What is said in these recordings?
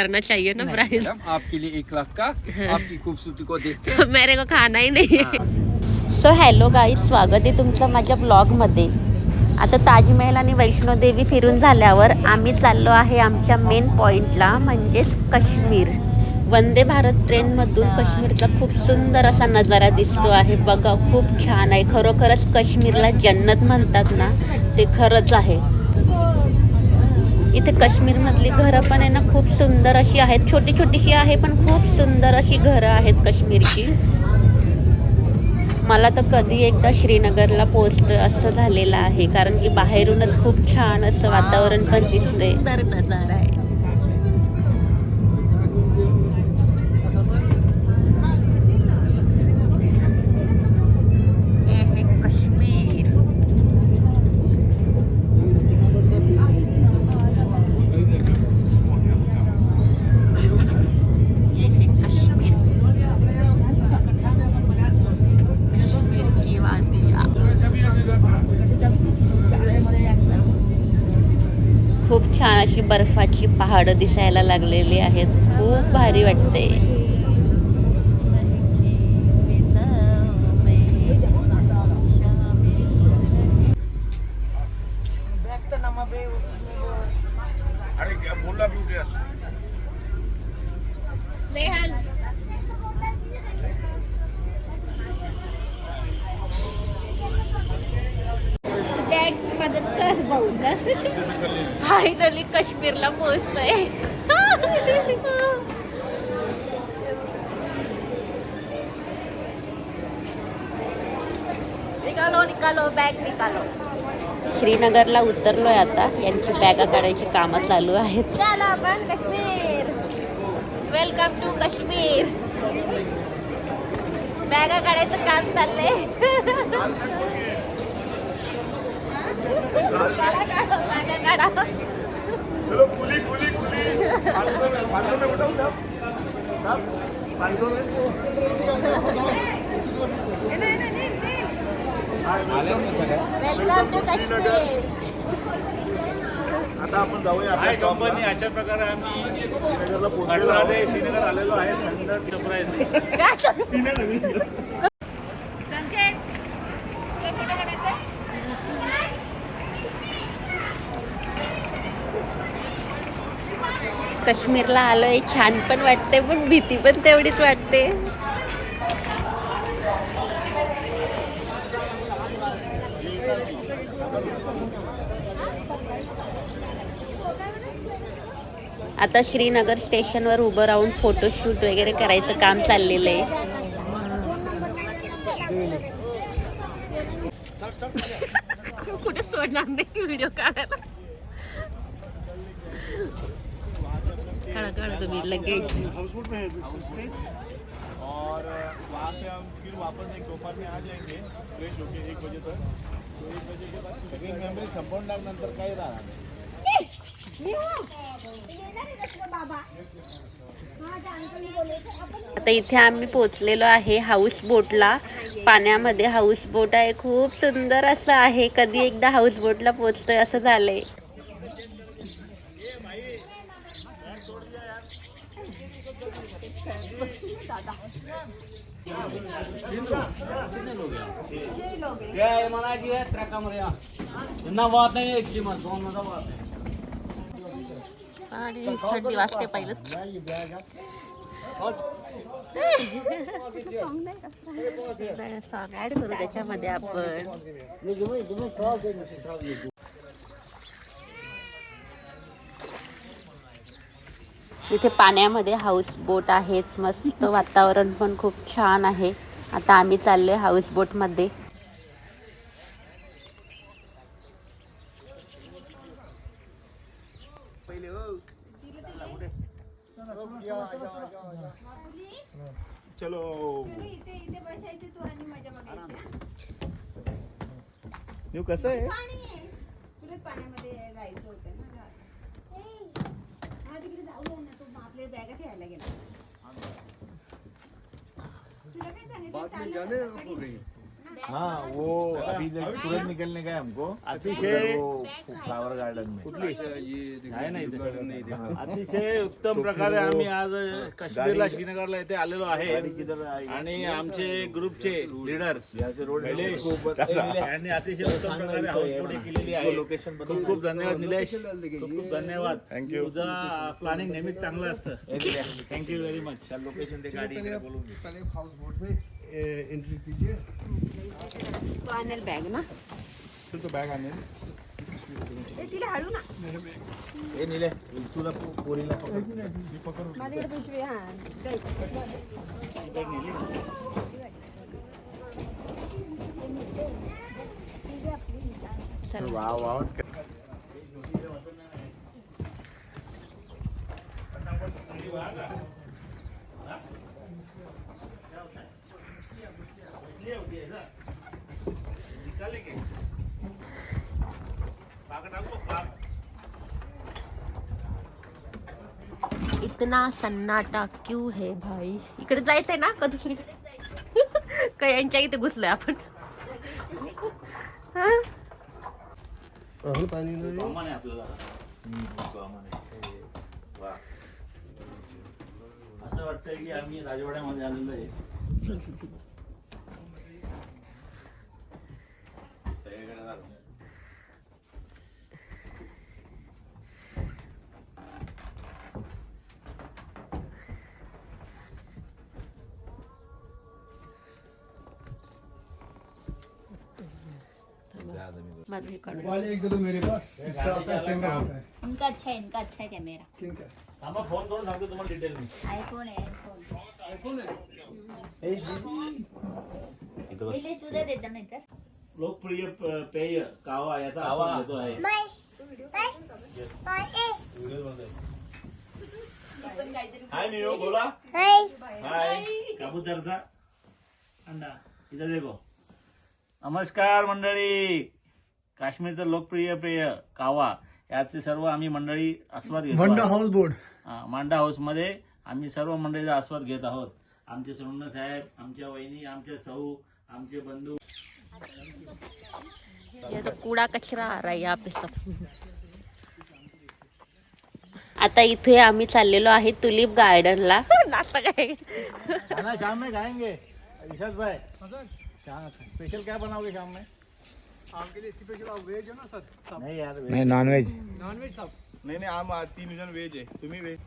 करना चाहिए ना प्राइस। आपके लिए 1 लाख का आपकी खूबसूरती को देख के तो मेरे को खाना ही नाही है। सो हॅलो गाईज, स्वागत आहे तुमचं माझ्या ब्लॉगमध्ये। आता ताजमहल आणि वैष्णोदेवी फिरून झाल्यावर आम्ही चाललो आहे आमच्या मेन पॉईंटला, म्हणजेच काश्मीर। वंदे भारत ट्रेनमधून काश्मीरचा खूप सुंदर असा नजारा दिसतो आहे बघा, खूप छान आहे। खरोखरच काश्मीरला जन्नत म्हणतात ना, ते खरंच आहे। इथे काश्मीरमधली घरं पण आहे ना, खूप सुंदर अशी आहेत, छोटी छोटीशी आहे पण खूप सुंदर अशी घरं आहेत काश्मीरची। मला तर कधी एकदा श्रीनगरला पोहोचतोय असं झालेलं आहे, कारण की बाहेरूनच खूप छान असं वातावरण पण दिसतंय। सुंदर नजारा आहे। हे आहे काश्मीर। ये है काश्मीर, काश्मीर की वादियाँ। खूप छान अशी बर्फाची पहाडं दिसायला लागलेली आहेत, खूप भारी वाटते। मदत कर भाऊ। फायनली काश्मीरला पोहोचतोय। निकालो निकालो बॅग निकालो। श्रीनगरला उतरलोय आता, यांची बॅगा काढायची कामं चालू आहेत। चला आपण काश्मीर, वेलकम टू काश्मीर। बॅगा काढायचं काम चाललंय। चलो खुली खुली खुली 500 में उठाओ साहब 500 में वेलकम टू काश्मीर। आता आपण जाऊया आपल्या कंपनी अशा प्रकारे आम्ही श्रीनगर आलेलो आहे। थंड काश्मीरला आलोय, छान पण वाटते पण भीती पण तेवढीच वाटते। आता श्रीनगर स्टेशनवर उभं राहून फोटोशूट वगैरे करायचं काम चाललेलं आहे। कुठे सोडणार नाही व्हिडिओ काढायला। काढा तुम्ही लगेच। हाउसबोट में स्टे और वहाँ से हम फिर वापस एक दोपहर में आ जाएंगे फ्रेश होके 1 बजे तक। तो 1 बजे के बाद सगळी मेमरी संपवल्यानंतर काही राहणार नाही। आता इथे आम्ही पोहोचलेलो आहे हाऊस बोटला। पाण्यामध्ये हाऊस बोट आहे, खूप सुंदर असं आहे। कधी एकदा हाऊस बोटला पोहोचतोय असं झालंय। आणि थंडी वाजते पहिलं। सॉंग ऍड करू त्याच्यामध्ये आपण। इथे पाण्यामध्ये हाऊस बोट आहेत, मस्त वातावरण पण खूप छान आहे। आता आम्ही चाललोय हाऊस बोट मध्ये। चलो यू कसं आहे पाण्यामध्ये राहायचं होतं ना। हा तिकडे जाऊया ना, तो आपल्या बॅगा ठेवायला गेला। तुला काय सांगितलं? हाँ वो अभी तुरंत निकलने का है हमको अतिशय वो फ्लावर गार्डन में आहे ना इथे. अतिशय उत्तम प्रकारे आम्ही आज काश्मीरला श्रीनगरला इथे आलेलो आहे आणि आमचे ग्रुपचे लीडर निलेश यांनी अतिशय उत्तम प्रकारे हाऊसबोट केलेली आहे. लोकेशन खूप खूप धन्यवाद निलेश, खूप खूप धन्यवाद. थँक्यू. तुझं प्लॅनिंग नेहमीच चांगलं असतं. Thank you very much. लोकेशन ते गाड़ी के बोलूँ तो आणेल बॅग ना. तो बैग आने ए, तिला हळू ना. ए नीले तुला पोरीला पकड माझ्याकडे पिशवी. हा चल. वाव वाव इतना सन्नाटा क्यों है भाई. इकडे जायचंय ना का दुसरीकडे. का यांच्या इथे घुसलोय आपण. हा? कॉमन आहे आपल्याला. असं वाटतंय की आम्ही राजवाड्यामध्ये आलेलो आहे. माझे काढून. इनका अच्छा है कैमरा. आम्हाला फोन करून सांगतो तुम्हाला डिटेल मी. आईफोन है आईफोन. इथे तुझं देता नाही तर. लोकप्रिय पेय कावा याचा आस्वाद घेतो आहे. हाय नियो बोला. हाय कबूतरचा अंडा इथं देखो. नमस्कार मंडळी. काश्मीरचं लोकप्रिय पेय कावा याचे सर्व आम्ही मंडळी आस्वाद घेतो. मांडा हाऊस बोर्ड. मांडा हाऊस मध्ये आम्ही सर्व मंडळीचा आस्वाद घेत आहोत. आमचे सोनवणे साहेब, आमच्या वहिनी, आमचे सौ, आमचे बंधू. ये तो कूड़ा कचरा आ रहा है यहाँ पे सब. आता इथे आम्ही चाललेलो आहे टुलिप गार्डनला. नाश्ता काय. खाना शाम में खाएंगे इशद भाई. स्पेशल क्या बनाओगे शाम में? आपके लिए स्पेशल वेज हो ना सर. नहीं यार नहीं नॉनव्हेज नॉनव्हेज सब. नाही आम 3 जण व्हेज आहे तुम्ही व्हेज.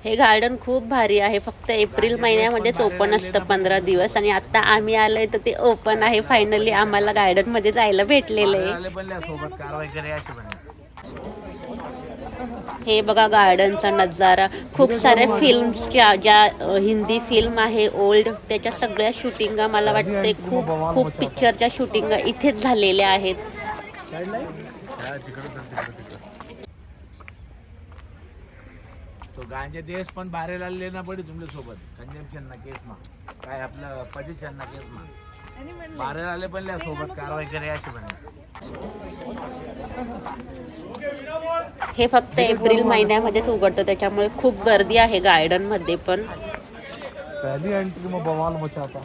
हे गार्डन खूप भारी आहे. फक्त एप्रिल महिन्यामध्येच ओपन असतं 15 दिवस. आणि आता आम्ही आलोय तर ते ओपन आहे. फायनली आम्हाला गार्डन मध्ये जायला भेटलेलं आहे. सोबत कारवाई करे अशी बने. हे बघा गार्डनचा नजारा. खूप साऱ्या फिल्म्सच्या ज्या हिंदी फिल्म आहे ओल्ड त्याच्या सगळ्या शूटिंगा मला वाटते खूप खूप पिक्चरच्या शूटिंगा इथेच झालेल्या आहेत. तो गांजे देश पण बाहेर लेना पडी तुमच्या सोबत कंजम्पशन ना केस मा काय आपलं पोझिशन ना केस मा बाहेर आले पण त्या सोबत कारवाई करे अशी बने. हे फक्त एप्रिल महिन्यामध्येच उघडतं त्याच्यामुळे खूप गर्दी आहे गार्डन मध्ये पण. पहली एंट्री में बवाल मचाता.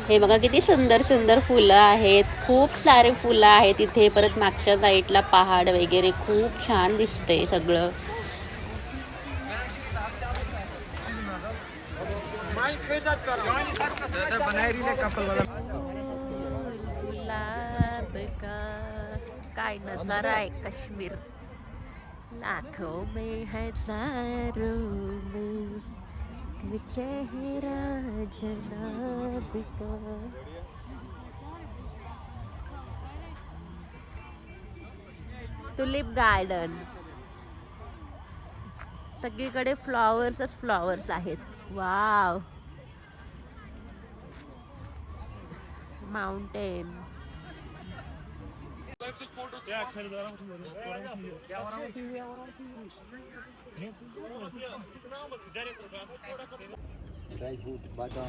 हे बघा किती सुंदर सुंदर फुलं आहेत. खूप सारे फुलं आहेत इथे. परत मागच्या साईडला पहाड वगैरे खूप छान दिसतंय सगळं. गुलाब का काय नजारा आहे काश्मीर. लाखों में हजारों में चेहरा जनाब का. Tulip garden. सगळीकडे फ्लॉवर्सच फ्लॉवर्स आहेत. वाव. माउंटेन.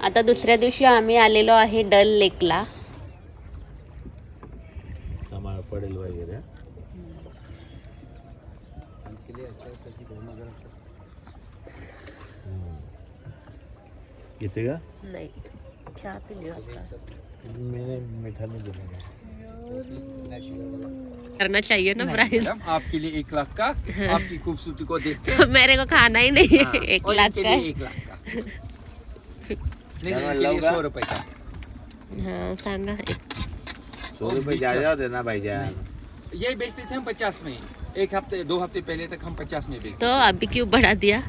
आता दुसऱ्या दिवशी आम्ही आलेलो आहे डल लेकला. पडेल वगैरे घेते का नाही चहा पिली आता मैंने मीठा नहीं देना करना चाहिए ना प्राइस मैडम आपके लिए 1 लाख का आपकी खूबसूरती को देख के मेरे को खाना ही नहीं है 1 और लाख इनके का लिए 1 लाख का नहीं इनके लिए 100 रुपए का हाँ सांगा 100 रुपये ज्यादा देना भाईजान यही बेचते थे हम 50 में 1 हफ्ते 2 हफ्ते पहले तक हम 50 में बेचते तो अभी क्यों बढ़ा दिया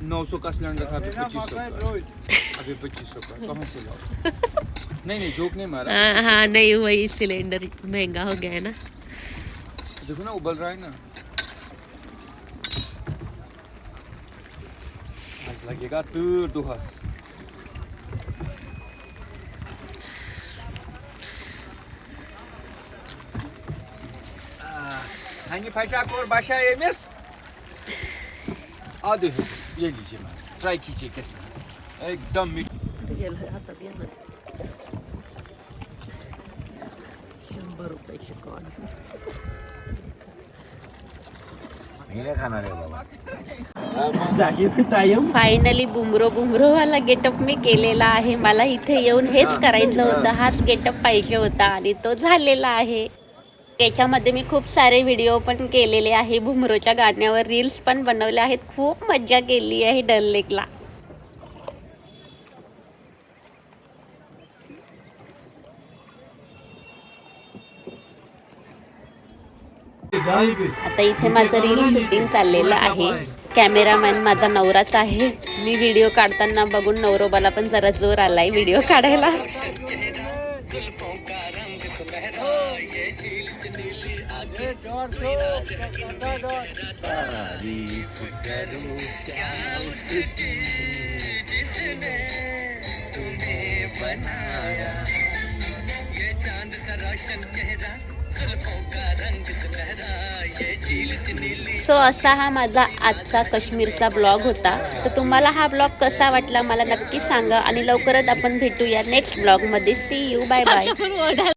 900 का सिलेंडर था अभी 2500 का अभी 2500 का कहाँ से लाओ नहीं जोक नहीं मारा हाँ हाँ नहीं वही सिलेंडर महंगा हो गया है ना देखो ना उबल रहा है ना आज लगेगा दूर दुहस hangi paşa और बादशाह ये मिस आधे ये लीजिए मैम ट्राई कीजिए कैसा है एकदम मीठ मी नाही खाणार आहे बाबा फायनली बुमरो वाला गेटअप मी केलेला आहे मला इथे येऊन हेच करायचं होतं हाच गेटअप पाहिजे होता आणि तो झालेला आहे याच्यामध्ये मी खूप सारे व्हिडिओ पण केलेले आहे बुमरोच्या गाण्यावर रील्स पण बनवले आहेत खूप मज्जा केली आहे डल लेकला आता इथे माझं रील शूटिंग चाललेलं आहे कॅमेरामॅन माझा नवराच आहे मी व्हिडिओ काढताना बघून नवरोबाला पण जरा जोर आलाय व्हिडिओ काढायला सो असा हा माझा आजचा काश्मीरचा ब्लॉग होता तर तुम्हाला हा ब्लॉग कसा वाटला मला नक्की सांगा आणि लवकरच आपण भेटूया नेक्स्ट ब्लॉगमध्ये सी यू बाय बाय